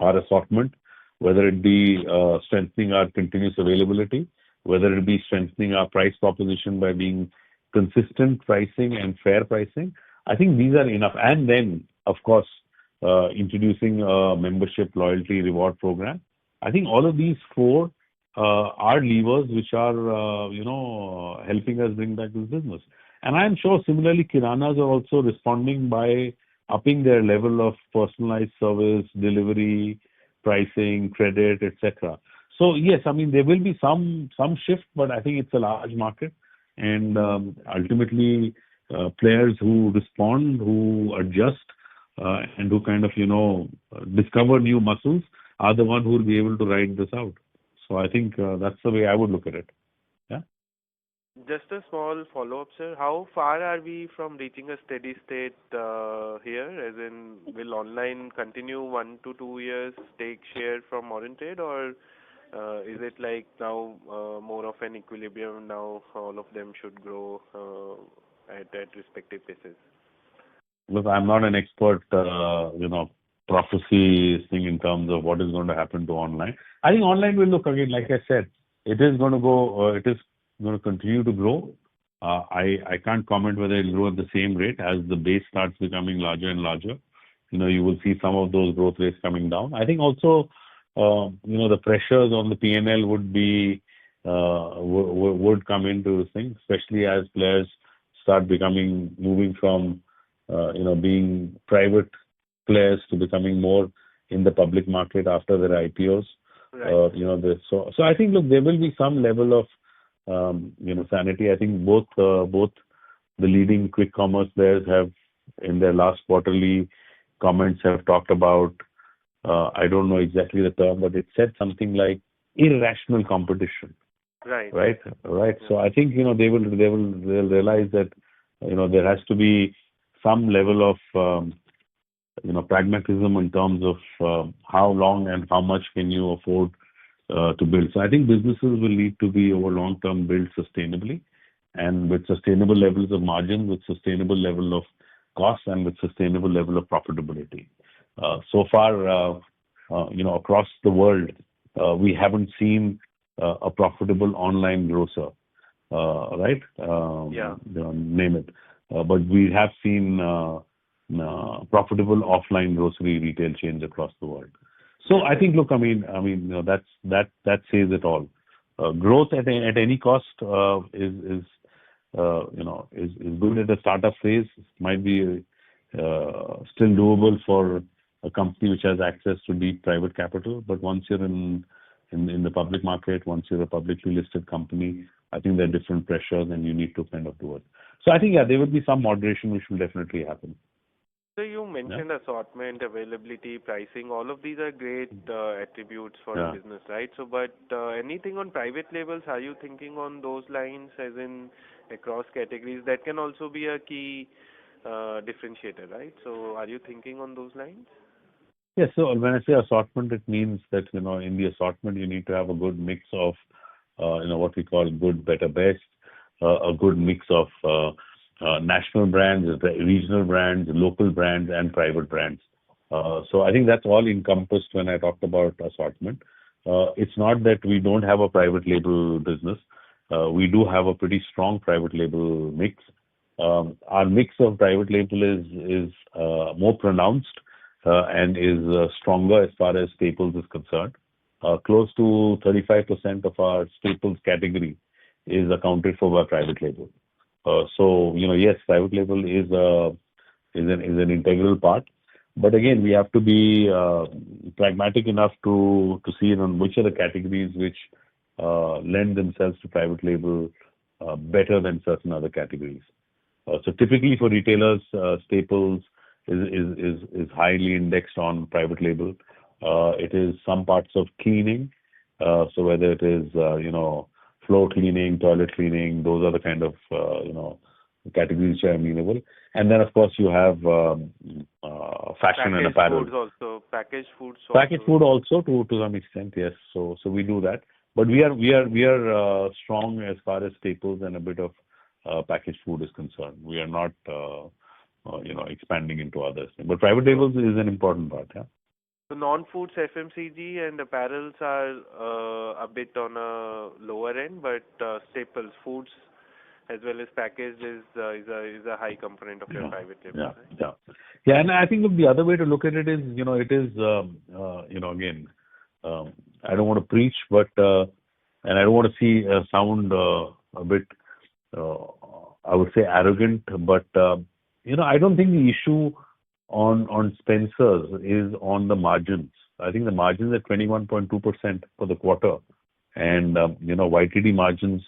our assortment, whether it be strengthening our continuous availability, whether it be strengthening our price proposition by being consistent pricing and fair pricing, I think these are enough. And then, of course, introducing a membership loyalty reward program. I think all of these 4 are levers which are, helping us bring back this business. And I'm sure similarly, kiranas are also responding by upping their level of personalized service, delivery, pricing, credit, etc. So yes, I mean, there will be some shift, but I think it's a large market. And ultimately, players who respond, who adjust, and who kind of, discover new muscles are the one who will be able to ride this out. So I think that's the way I would look at it. Yeah. Just a small follow-up, sir. How far are we from reaching a steady state here? As in, will online continue 1 to 2 years take share from modern trade, or is it like now more of an equilibrium? Now all of them should grow at respective paces. Look, I'm not an expert, prophecy thing in terms of what is going to happen to online. I think online will look again, like I said, it is going to go. It is going to continue to grow. I can't comment whether it will grow at the same rate as the base starts becoming larger and larger. You will see some of those growth rates coming down. I think also, the pressures on the P&L would be would come into this thing, especially as players start moving from being private players to becoming more in the public market after their IPOs. Right. So I think, look, there will be some level of sanity. I think both the leading quick commerce players have, in their last quarterly comments, have talked about, I don't know exactly the term, but it said something like irrational competition. Right. Right. Yeah. So I think they'll realize that there has to be some level of pragmatism in terms of how long and how much can you afford to build. So I think businesses will need to be over long term built sustainably, and with sustainable levels of margin, with sustainable level of costs, and with sustainable level of profitability. So far, across the world, we haven't seen a profitable online grocer, right? Yeah. Name it. But we have seen profitable offline grocery retail chains across the world. So I think, look, that says it all. Growth at any cost is good at the startup phase. It might be still doable for a company which has access to deep private capital. But once you're in the public market, once you're a publicly listed company, I think there are different pressures and you need to kind of do it. So I think, there will be some moderation which will definitely happen. So you mentioned assortment, availability, pricing. All of these are great attributes for a business, right? So, but anything on private labels? Are you thinking on those lines, as in across categories? That can also be a key differentiator, right? So are you thinking on those lines? Yes. So when I say assortment, it means that, in the assortment, you need to have a good mix of, what we call good, better, best, a good mix of national brands, regional brands, local brands, and private brands. So I think that's all encompassed when I talked about assortment. It's not that we don't have a private label business. We do have a pretty strong private label mix. Our mix of private label is more pronounced and is stronger as far as staples is concerned. Close to 35% of our staples category is accounted for by private label. So, yes, private label is an integral part. But again, we have to be pragmatic enough to see on which are the categories which lend themselves to private label better than certain other categories. So typically for retailers, staples is highly indexed on private label. It is some parts of cleaning. So whether it is, floor cleaning, toilet cleaning, those are the kind of, categories which are amenable. And then, of course, you have fashion and apparel. Packaged foods also. Packaged food also to some extent, yes. So we do that. But we are strong as far as staples and a bit of packaged food is concerned. We are not, expanding into others. But private labels is an important part, yeah. So non-foods, FMCG and apparels are a bit on a lower end, but staples, foods as well as packaged is a high component of your private label. Yeah, right? yeah. And I think the other way to look at it is, it is, again, I don't want to preach, but and I don't want to sound a bit, I would say arrogant, but I don't think the issue on Spencer's is on the margins. I think the margins at 21.2% for the quarter, and YTD margins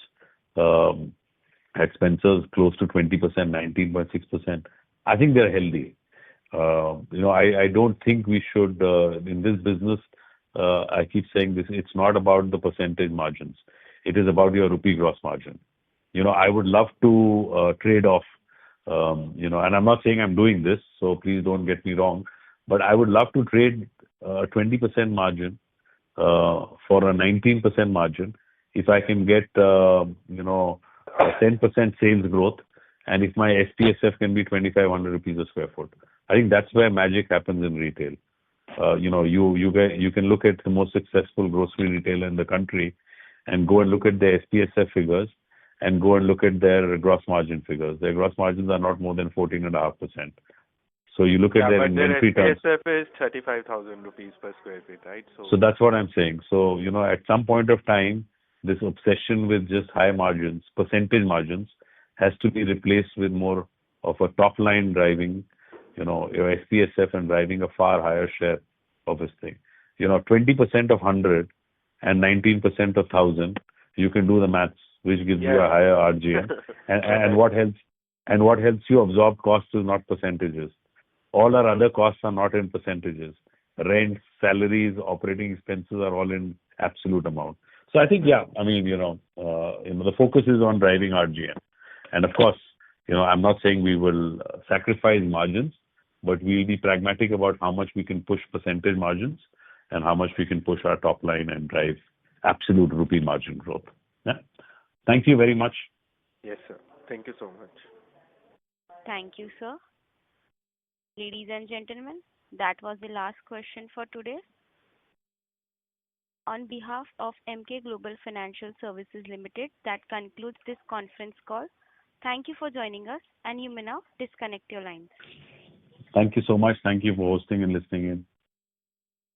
at Spencer's close to 20%, 19.6%. I think they're healthy. I don't think we should in this business. I keep saying this. It's not about the percentage margins. It is about your rupee gross margin. I would love to trade off. And I'm not saying I'm doing this, so please don't get me wrong, but I would love to trade 20% margin for a 19% margin if I can get, 10% sales growth, and if my SPSF can be 2,500 rupees a square foot. I think that's where magic happens in retail. You can look at the most successful grocery retailer in the country and go and look at their SPSF figures and go and look at their gross margin figures. Their gross margins are not more than 14.5%. So you look at their inventory terms. Their SPSF is 35,000 rupees per square feet, right? So that's what I'm saying. So, at some point of time, this obsession with just high margins, percentage margins, has to be replaced with more of a top line driving, your SPSF and driving a far higher share of this thing. 20% of 100 and 19% of 1,000, you can do the maths, which gives you a higher RGM. and what helps you absorb costs is not percentages. All our other costs are not in percentages. Rent, salaries, operating expenses are all in absolute amount. So I think, the focus is on driving RGM. And of course, I'm not saying we will sacrifice margins, but we'll be pragmatic about how much we can push percentage margins and how much we can push our top line and drive absolute rupee margin growth. Yeah. Thank you very much. Yes, sir. Thank you so much. Thank you, sir. Ladies and gentlemen, that was the last question for today. On behalf of Emkay Global Financial Services Limited, that concludes this conference call. Thank you for joining us, and you may now disconnect your lines. Thank you so much. Thank you for hosting and listening in.